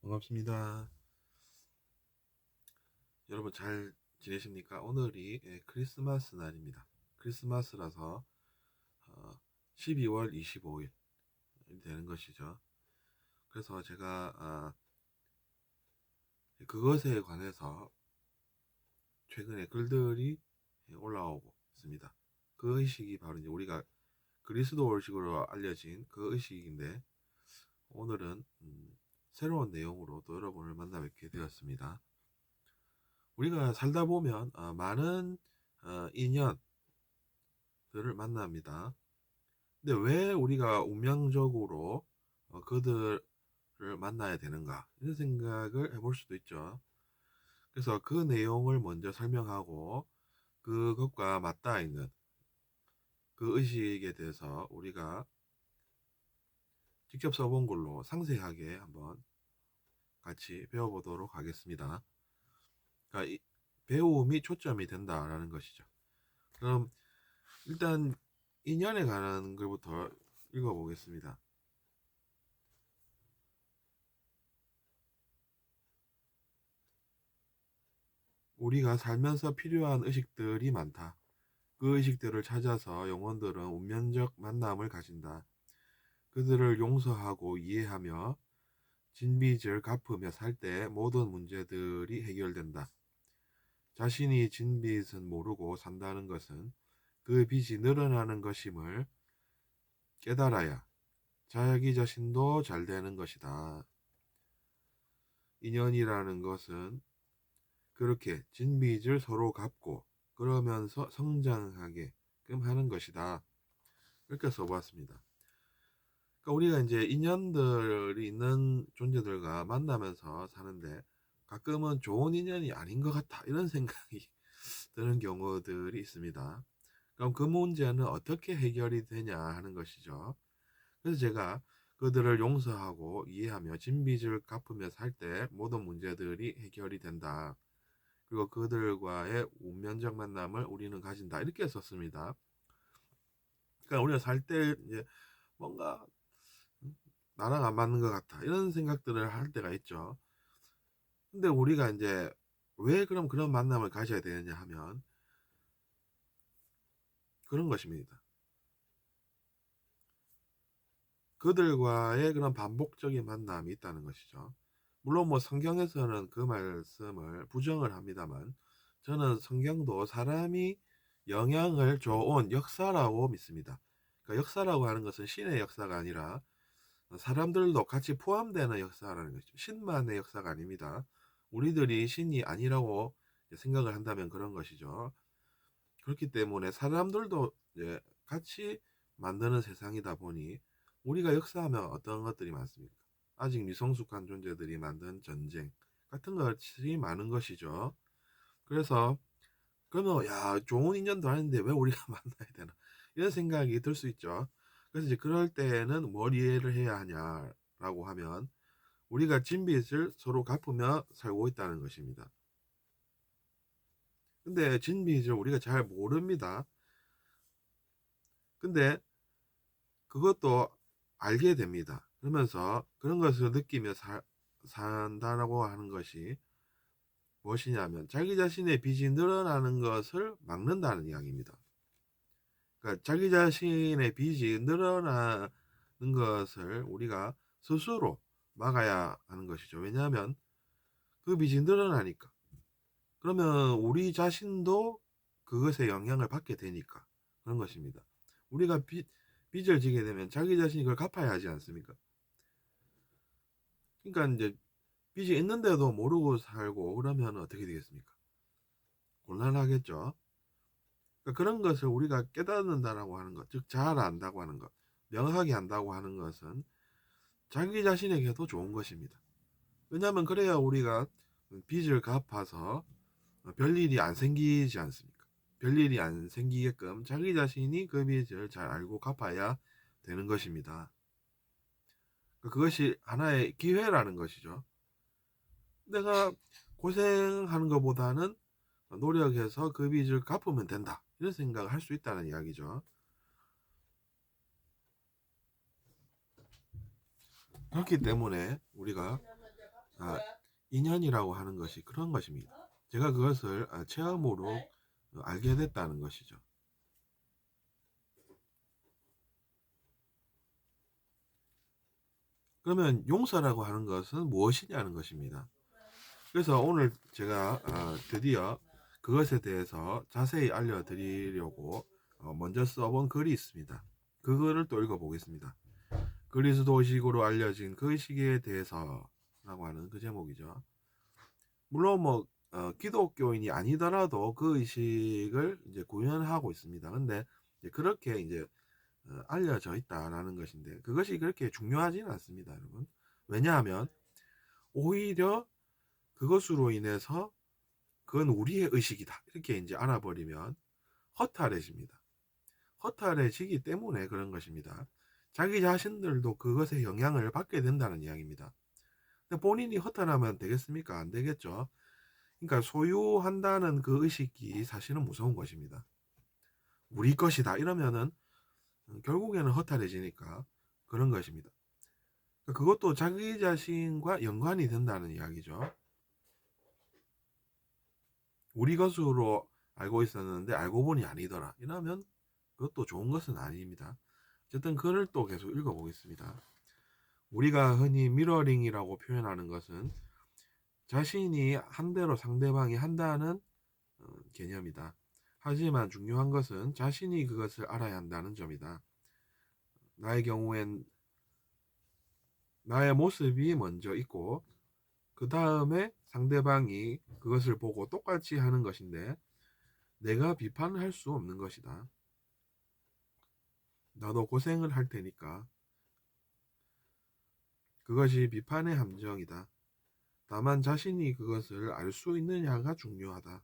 반갑습니다. 여러분 잘 지내십니까? 오늘이 크리스마스 날입니다. 크리스마스라서 12월 25일 되는 것이죠. 그래서 제가 그것에 관해서 최근에 글들이 올라오고 있습니다. 그 의식이 바로 이제 우리가 그리스도의식으로 알려진 그 의식인데, 오늘은 새로운 내용으로 또 여러분을 만나 뵙게 되었습니다. 우리가 살다 보면 많은 인연들을 만납니다. 근데 왜 우리가 운명적으로 그들을 만나야 되는가, 이런 생각을 해볼 수도 있죠. 그래서 그 내용을 먼저 설명하고 그것과 맞닿아 있는 그 의식에 대해서 우리가 직접 써본 걸로 상세하게 한번 같이 배워보도록 하겠습니다. 그러니까 배움이 초점이 된다라는 것이죠. 그럼 일단 인연에 관한 것부터 읽어보겠습니다. 우리가 살면서 필요한 의식들이 많다. 그 의식들을 찾아서 영혼들은 운명적 만남을 가진다. 그들을 용서하고 이해하며 진빚을 갚으며 살 때 모든 문제들이 해결된다. 자신이 진빚은 모르고 산다는 것은 그 빚이 늘어나는 것임을 깨달아야 자기 자신도 잘 되는 것이다. 인연이라는 것은 그렇게 진빚을 서로 갚고 그러면서 성장하게끔 하는 것이다. 이렇게 써봤습니다. 그러니까 우리가 이제 인연들이 있는 존재들과 만나면서 사는데 가끔은 좋은 인연이 아닌 것 같다, 이런 생각이 드는 경우들이 있습니다. 그럼 그 문제는 어떻게 해결이 되냐 하는 것이죠. 그래서 제가 그들을 용서하고 이해하며 진빚을 갚으며 살 때 모든 문제들이 해결이 된다. 그리고 그들과의 운명적 만남을 우리는 가진다, 이렇게 썼습니다. 그러니까 우리가 살 때 이제 뭔가 나랑 안 맞는 것 같아, 이런 생각들을 할 때가 있죠. 근데 우리가 이제 왜 그럼 그런 만남을 가져야 되느냐 하면 그런 것입니다. 그들과의 그런 반복적인 만남이 있다는 것이죠. 물론 뭐 성경에서는 그 말씀을 부정을 합니다만, 저는 성경도 사람이 영향을 줘온 역사라고 믿습니다. 그러니까 역사라고 하는 것은 신의 역사가 아니라 사람들도 같이 포함되는 역사라는 것이죠. 신만의 역사가 아닙니다. 우리들이 신이 아니라고 생각을 한다면 그런 것이죠. 그렇기 때문에 사람들도 이제 같이 만드는 세상이다 보니 우리가 역사하면 어떤 것들이 많습니까? 아직 미성숙한 존재들이 만든 전쟁 같은 것이 많은 것이죠. 그래서 그러면 야, 좋은 인연도 아닌데 왜 우리가 만나야 되나, 이런 생각이 들 수 있죠. 그래서 이제 그럴 때는 뭘 이해를 해야 하냐라고 하면 우리가 진빚을 서로 갚으며 살고 있다는 것입니다. 근데 진빚을 우리가 잘 모릅니다. 근데 그것도 알게 됩니다. 그러면서 그런 것을 느끼며 산다라고 하는 것이 무엇이냐면 자기 자신의 빚이 늘어나는 것을 막는다는 이야기입니다. 그러니까 자기 자신의 빚이 늘어나는 것을 우리가 스스로 막아야 하는 것이죠. 왜냐하면 그 빚이 늘어나니까. 그러면 우리 자신도 그것에 영향을 받게 되니까 그런 것입니다. 우리가 빚을 지게 되면 자기 자신이 그걸 갚아야 하지 않습니까? 그러니까 이제 빚이 있는데도 모르고 살고 그러면 어떻게 되겠습니까? 곤란하겠죠. 그러니까 그런 것을 우리가 깨닫는다라고 하는 것, 즉 잘 안다고 하는 것, 명확하게 안다고 하는 것은 자기 자신에게도 좋은 것입니다. 왜냐하면 그래야 우리가 빚을 갚아서 별일이 안 생기지 않습니까? 별일이 안 생기게끔 자기 자신이 그 빚을 잘 알고 갚아야 되는 것입니다. 그것이 하나의 기회라는 것이죠. 내가 고생하는 것보다는 노력해서 그 빚을 갚으면 된다, 이런 생각을 할 수 있다는 이야기죠. 그렇기 때문에 우리가 아, 인연이라고 하는 것이 그런 것입니다. 제가 그것을 체험으로 알게 됐다는 것이죠. 그러면 용서라고 하는 것은 무엇이냐는 것입니다. 그래서 오늘 제가 드디어 그것에 대해서 자세히 알려드리려고 먼저 써본 글이 있습니다. 그 글을 또 읽어보겠습니다. 그리스도식으로 알려진 그 의식에 대해서 라고 하는 그 제목이죠. 물론 뭐 기독교인이 아니더라도 그 의식을 이제 구현하고 있습니다. 근데 이제 그렇게 이제 알려져 있다라는 것인데 그것이 그렇게 중요하지는 않습니다, 여러분. 왜냐하면 오히려 그것으로 인해서 그건 우리의 의식이다 이렇게 이제 알아버리면 허탈해집니다. 허탈해지기 때문에 그런 것입니다. 자기 자신들도 그것에 영향을 받게 된다는 이야기입니다. 근데 본인이 허탈하면 되겠습니까? 안 되겠죠. 그러니까 소유한다는 그 의식이 사실은 무서운 것입니다. 우리 것이다 이러면은 결국에는 허탈해지니까 그런 것입니다. 그것도 자기 자신과 연관이 된다는 이야기죠. 우리 것으로 알고 있었는데 알고 보니 아니더라 이러면 그것도 좋은 것은 아닙니다. 어쨌든 글을 또 계속 읽어보겠습니다. 우리가 흔히 미러링이라고 표현하는 것은 자신이 한 대로 상대방이 한다는 개념이다. 하지만 중요한 것은 자신이 그것을 알아야 한다는 점이다. 나의 경우엔 나의 모습이 먼저 있고 그 다음에 상대방이 그것을 보고 똑같이 하는 것인데 내가 비판을 할 수 없는 것이다. 나도 고생을 할 테니까 그것이 비판의 함정이다. 다만 자신이 그것을 알 수 있느냐가 중요하다.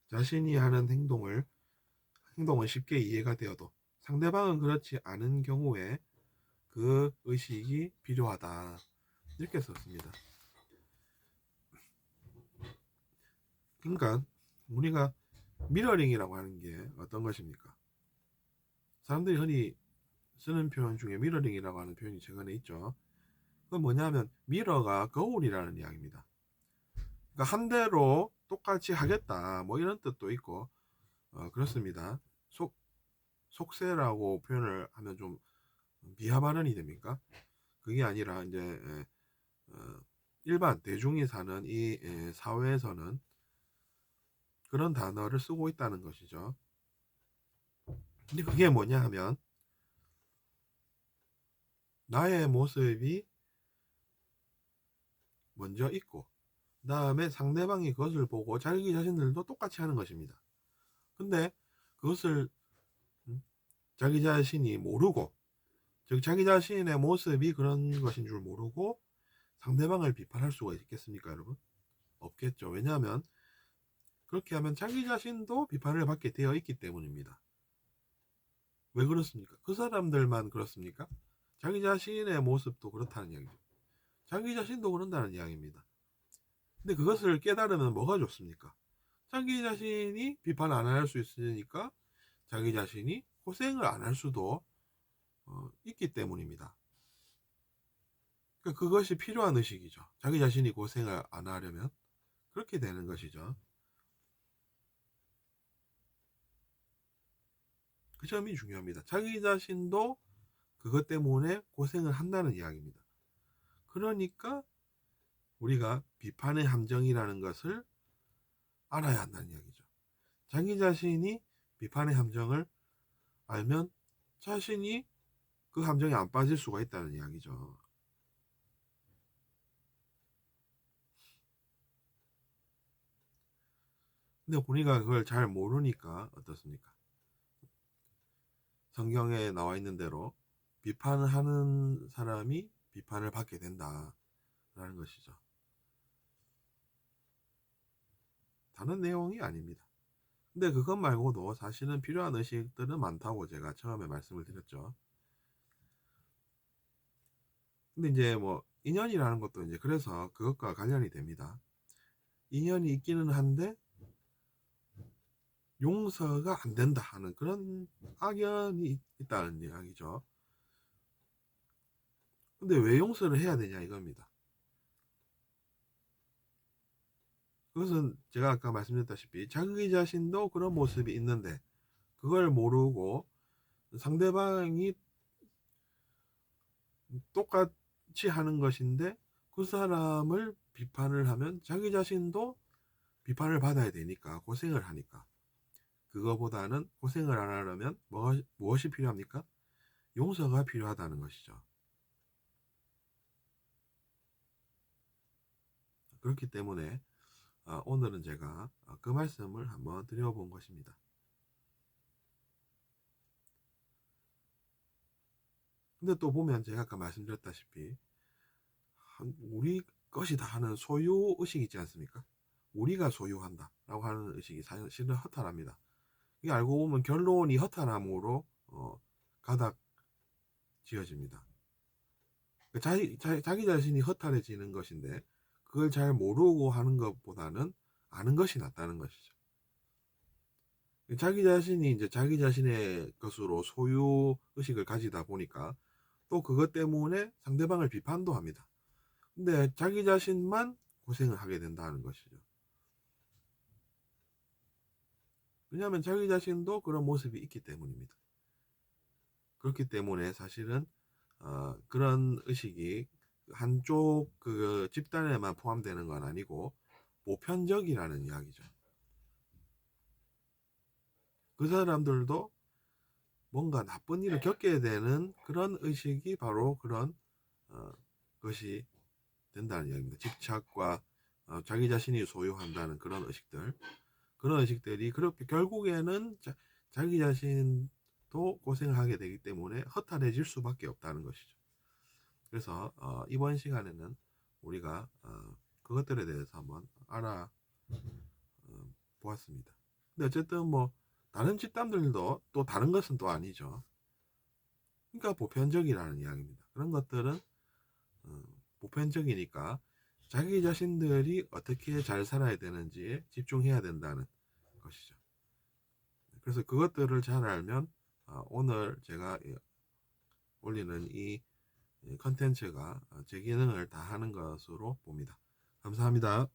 자신이 하는 행동은 쉽게 이해가 되어도 상대방은 그렇지 않은 경우에 그 의식이 필요하다. 이렇게 썼습니다. 그러니까 우리가 미러링이라고 하는 게 어떤 것입니까? 사람들이 흔히 쓰는 표현 중에 미러링이라고 하는 표현이 최근에 있죠. 그건 뭐냐면 미러가 거울이라는 이야기입니다. 그러니까 한 대로 똑같이 하겠다 뭐 이런 뜻도 있고 그렇습니다. 속세라고 표현을 하면 좀 비하 발언이 됩니까? 그게 아니라 이제 일반 대중이 사는 이 사회에서는 그런 단어를 쓰고 있다는 것이죠. 근데 그게 뭐냐 하면 나의 모습이 먼저 있고 그 다음에 상대방이 그것을 보고 자기 자신들도 똑같이 하는 것입니다. 근데 그것을 자기 자신이 모르고 즉 자기 자신의 모습이 그런 것인 줄 모르고 상대방을 비판할 수가 있겠습니까, 여러분? 없겠죠. 왜냐하면 그렇게 하면 자기 자신도 비판을 받게 되어 있기 때문입니다. 왜 그렇습니까? 그 사람들만 그렇습니까? 자기 자신의 모습도 그렇다는 이야기죠. 자기 자신도 그런다는 이야기입니다. 근데 그것을 깨달으면 뭐가 좋습니까? 자기 자신이 비판 안 할 수 있으니까 자기 자신이 고생을 안 할 수도 있기 때문입니다. 그러니까 그것이 필요한 의식이죠. 자기 자신이 고생을 안 하려면 그렇게 되는 것이죠. 그 점이 중요합니다. 자기 자신도 그것 때문에 고생을 한다는 이야기입니다. 그러니까 우리가 비판의 함정이라는 것을 알아야 한다는 이야기죠. 자기 자신이 비판의 함정을 알면 자신이 그 함정에 안 빠질 수가 있다는 이야기죠. 근데 우리가 그걸 잘 모르니까 어떻습니까? 성경에 나와 있는 대로 비판을 하는 사람이 비판을 받게 된다라는 것이죠. 다른 내용이 아닙니다. 근데 그것 말고도 사실은 필요한 의식들은 많다고 제가 처음에 말씀을 드렸죠. 근데 이제 뭐 인연이라는 것도 이제 그래서 그것과 관련이 됩니다. 인연이 있기는 한데 용서가 안 된다 하는 그런 악연이 있다는 이야기죠. 근데 왜 용서를 해야 되냐 이겁니다. 그것은 제가 아까 말씀드렸다시피 자기 자신도 그런 모습이 있는데 그걸 모르고 상대방이 똑같이 하는 것인데 그 사람을 비판을 하면 자기 자신도 비판을 받아야 되니까 고생을 하니까 그거보다는 고생을 안 하려면 무엇이 필요합니까? 용서가 필요하다는 것이죠. 그렇기 때문에 오늘은 제가 그 말씀을 한번 드려본 것입니다. 근데 또 보면 제가 아까 말씀드렸다시피 우리 것이다 하는 소유 의식이 있지 않습니까? 우리가 소유한다 라고 하는 의식이 사실은 허탈합니다. 이게 알고 보면 결론이 허탈함으로 가닥 지어집니다. 자기 자신이 허탈해지는 것인데 그걸 잘 모르고 하는 것보다는 아는 것이 낫다는 것이죠. 자기 자신이 이제 자기 자신의 것으로 소유 의식을 가지다 보니까 또 그것 때문에 상대방을 비판도 합니다. 근데 자기 자신만 고생을 하게 된다는 것이죠. 왜냐하면 자기 자신도 그런 모습이 있기 때문입니다. 그렇기 때문에 사실은 그런 의식이 한쪽 그 집단에만 포함되는 건 아니고 보편적이라는 이야기죠. 그 사람들도 뭔가 나쁜 일을 겪게 되는 그런 의식이 바로 그런 것이 된다는 이야기입니다. 집착과 자기 자신이 소유한다는 그런 의식들, 그런 의식들이 그렇게 결국에는 자기 자신도 고생을 하게 되기 때문에 허탈해질 수밖에 없다는 것이죠. 그래서 이번 시간에는 우리가 그것들에 대해서 한번 알아 보았습니다. 근데 어쨌든 뭐 다른 집단들도 또 다른 것은 또 아니죠. 그러니까 보편적이라는 이야기입니다. 그런 것들은 보편적이니까 자기 자신들이 어떻게 잘 살아야 되는지에 집중해야 된다는 것이죠. 그래서 그것들을 잘 알면 오늘 제가 올리는 이 컨텐츠가 제 기능을 다하는 것으로 봅니다. 감사합니다.